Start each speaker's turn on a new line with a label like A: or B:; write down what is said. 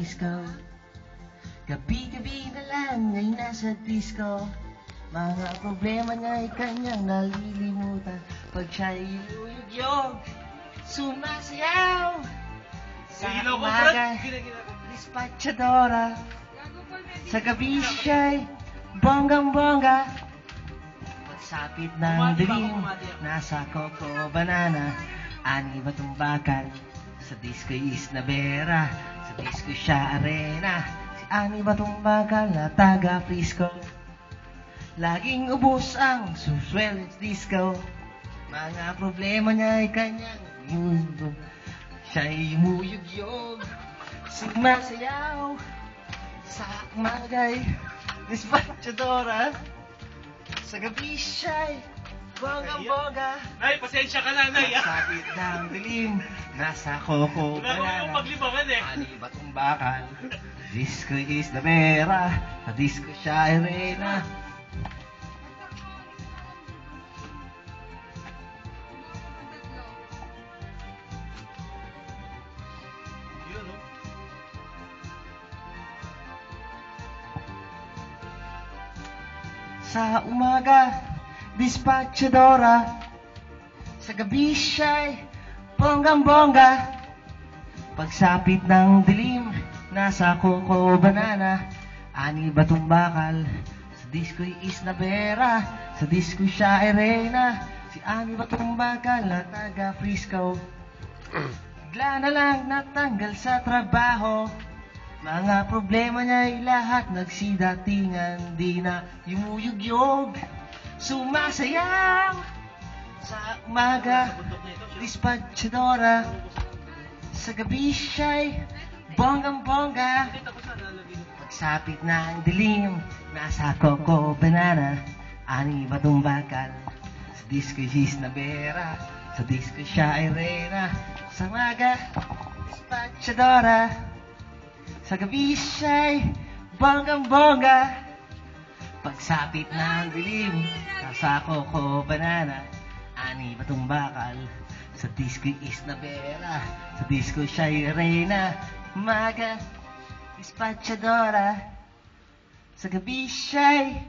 A: disco. Gabi-gabi na lang ay nasa disco. Mga problema niya ay kanyang nalilimutan. Pag siya'y iluyog-yog, sumasayaw. Sa umaga, dispatchadora. Sa gabi siya'y bonggang-bongga. Pagsapit ng dilim, nasa Coco Banana. Ani ba tumbakan? Sa disco is Navera. Sa disco siya arena. Ani ba tumbakan na taga Frisco? Laging ubos ang suswel disco. Mga problema niya ay kanyang mundo. Siya'y muyug-yog, sumasayaw. Sa umaga'y dispatchadora. Sa gabi siya'y bonggang-bongga.
B: Nay, pasensya ka na, Nay.
A: Sa ng dilim, nasa Coco
B: Wala ko
A: Banana.
B: yung paglibangan eh.
A: Ani ba tumbakan? Disco is Navera. Sa disco siya arena.
B: Yun, no?
A: Sa umaga, dispatchadora. Sa gabi siya'y bonggang-bongga. Pagsapit ng dilim, nasa Coco Banana. Ani ba tumbakal? Sa disco is Navera. Sa disco siya arena. Si Ani ba tumbakal na taga Frisco? Bigla na lang natanggal sa trabaho. Mga problema niya'y lahat nagsidatingan. Di na yumuyug-yog, sumasayaw. Sa umaga, dispatchadora. Sa gabi siya'y bonggang-bongga. Pagsapit ng dilim, nasa Coco Banana. Ani ba tumbakal? Sa disco is Navera. Sa disco siya arena. Sa umaga, dispatchadora. Sa gabi siya'y bonggang-bongga. Pagsapit ng dilim, nasa Coco Banana. Ani ba tumbakal? Sa disco is Navera. Sa disco siya'y arena. Umaga, dispatchadora. Sa gabi siya'y